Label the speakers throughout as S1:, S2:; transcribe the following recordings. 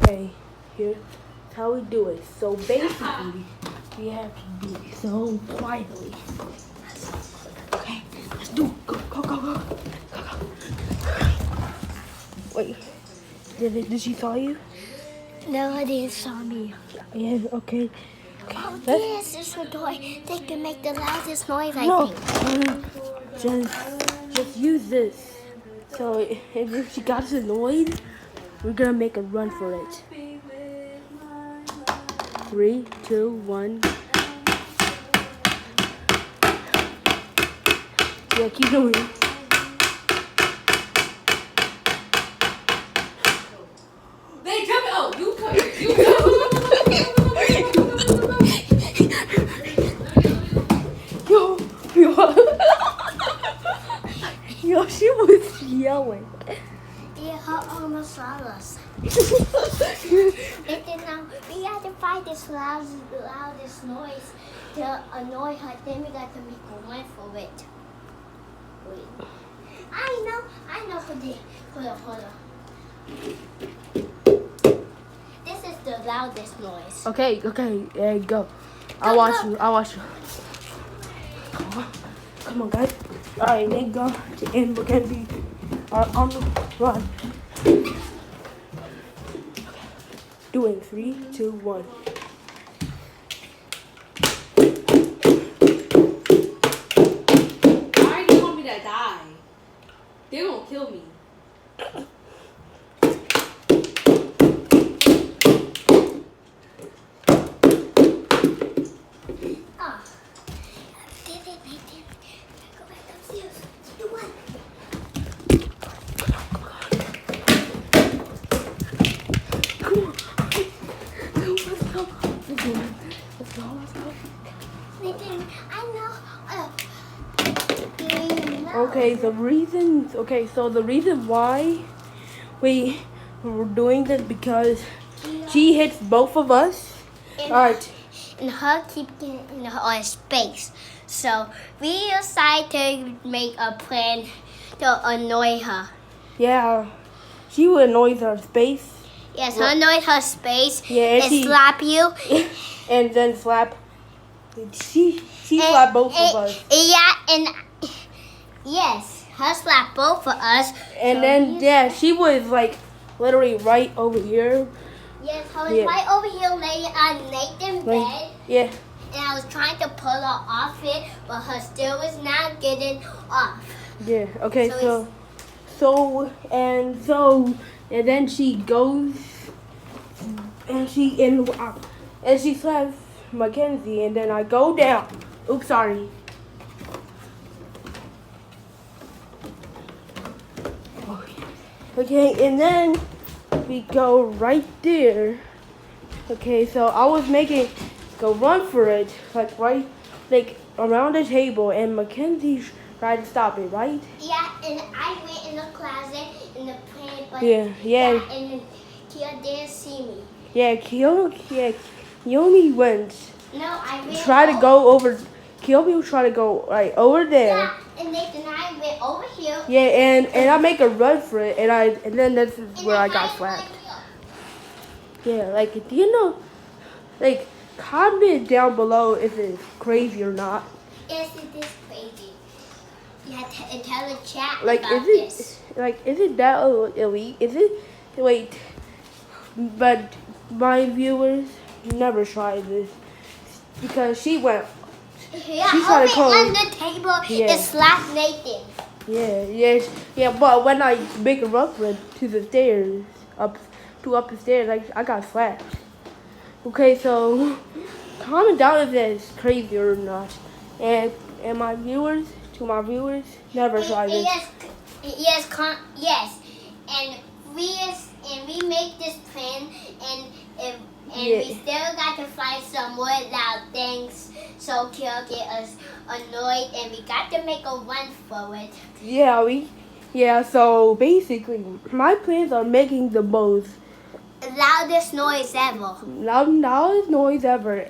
S1: Okay, here's how we do it. So basically, we have to do it so quietly. Okay, let's do it. Go, go, go, go, go, go. Wait, did she saw you?
S2: No, I didn't saw me.
S1: Yeah, okay.
S2: Oh, this is a toy. They can make the loudest noise, I
S1: No,
S2: think.
S1: just use this. So if she got us annoyed, we're gonna make a run for it. 3, 2, 1. Yeah, keep doing it.
S3: They took it. Oh, you took it. You took
S1: Yo, she was yelling.
S2: Yeah, her almost saw us. And then now we had to find this loudest noise to annoy her. Then we got to make a run for it. Wait. I know for the hold on. This is the loudest noise.
S1: Okay, there you go. I'll watch you. Come on, guys. Alright, there you go. And we're gonna be on the run. Doing 3, 2, 1.
S3: Why do you want me to die? They're gonna kill me.
S2: Ah. Go back upstairs. You won.
S1: Let's go.
S2: Nathan, I know.
S1: So the reason why we were doing this because she hits both of us. Alright.
S2: And her keep getting in her space. So we decided to make a plan to annoy her.
S1: Yeah. She annoys her space.
S2: Yes, annoy her space
S1: Yeah,
S2: and slap you.
S1: And then slap. She slapped both of us.
S2: Yeah, and yes, her slap both of us.
S1: And
S2: So
S1: then she was like literally right over here.
S2: Yes, I was right over here laying on Nathan's bed.
S1: Yeah.
S2: And I was trying to pull her off it, but her still was not getting off.
S1: Yeah. Okay. And then she goes and she slaps Mackenzie, and then I go down. Oops, sorry. Okay, and then we go right there. Okay, so I was making go run for it, like around the table, and Mackenzie tried to stop it, right?
S2: Yeah, and I went in the closet in the plane, but
S1: Yeah.
S2: and Kia didn't see me.
S1: Yeah, Kiyomi went.
S2: No, I went.
S1: Try to go over. Kiyomi was trying to go right over there.
S2: Yeah, and Nathan and I went over here.
S1: Yeah, and I make a run for it, and then this is where I got slapped. Yeah, like do you know, like comment down below if it's crazy or not.
S2: Yes, it is crazy. You have to tell the chat
S1: Like
S2: about this.
S1: is it that elite? Is it wait? But my viewers never try this because she went.
S2: Yeah,
S1: She tried to
S2: hold
S1: call.
S2: it on the table
S1: Yeah.
S2: and slap Nathan.
S1: Yeah. But when I make a run for it to the stairs, up the stairs, I got slapped. Okay, so comment down if it's crazy or not. And my viewers, never try this.
S2: Yes. And we make this plan, and we still got to find some more loud things so Kill get us annoyed, and we got to make a run for it.
S1: Yeah, so basically, my plans are making the most
S2: Loudest noise ever.
S1: loudest noise ever,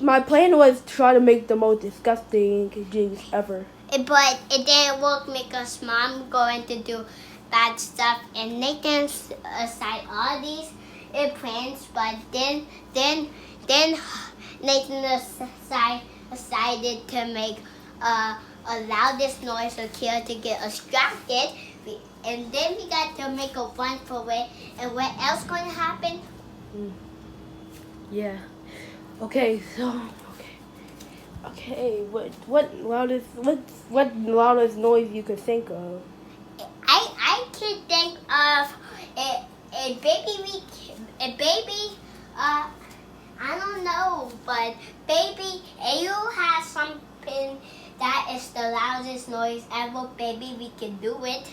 S1: my plan was to try to make the most disgusting jinx ever.
S2: But it didn't work because Mom going to do bad stuff, and Nathan aside all these plans, but then Nathan decided to make a loudest noise for Kira to get distracted, and then we got to make a run for it. And what else going to happen?
S1: Yeah. Okay. So. Okay. What loudest noise you could think of?
S2: I could think of a baby. I don't know, but baby, you have something that is the loudest noise ever. Baby, we can do it,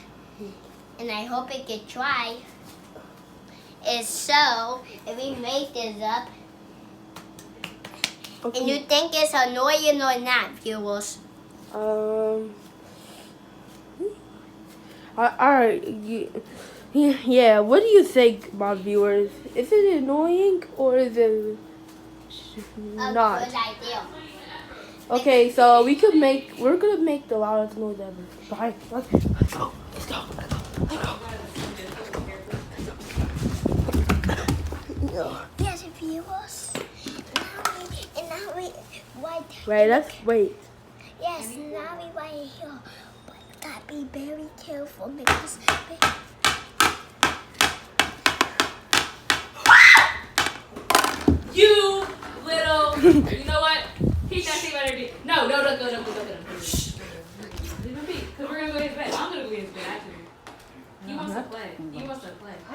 S2: and I hope it can try. And so, if we make this up,
S1: Okay.
S2: and you think it's annoying or not, viewers?
S1: Alright. Yeah. What do you think, my viewers? Is it annoying or is it
S2: A
S1: not?
S2: good idea.
S1: Okay, so we're gonna make the loudest noise ever. Bye. Let's go. Let's go.
S2: Yes, viewers. Now we wait.
S1: Wait, let's wait.
S2: Yes, now we wait here. But gotta be very careful because.
S3: You little. You know what? Keep that thing better. No, don't go. Shh. Leave him be, because we're gonna go to his bed. I'm gonna go to his bed actually. He wants to play.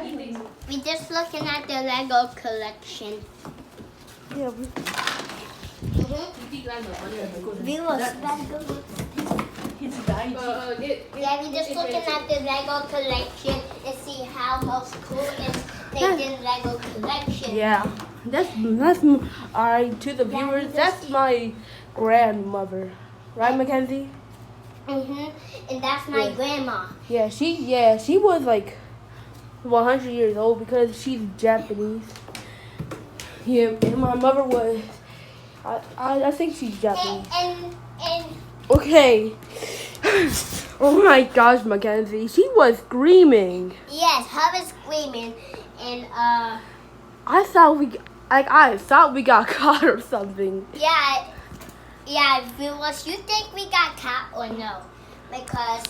S3: He thinks.
S2: We just looking at the Lego collection.
S1: Yeah.
S2: Viewers, Lego. Yeah, we just looking at the Lego collection and see how most cool is Nathan's Lego collection.
S1: Yeah. That's alright to the viewers. That's my grandmother, right, Mackenzie?
S2: And that's my grandma.
S1: Yeah, she was like 100 years old because she's Japanese. Yeah, and my mother was. I think she's Japanese.
S2: And
S1: Okay. Oh my gosh, Mackenzie, she was screaming.
S2: yes, her was screaming, and
S1: I thought we got caught or something.
S2: yeah, viewers, you think we got caught or no? Because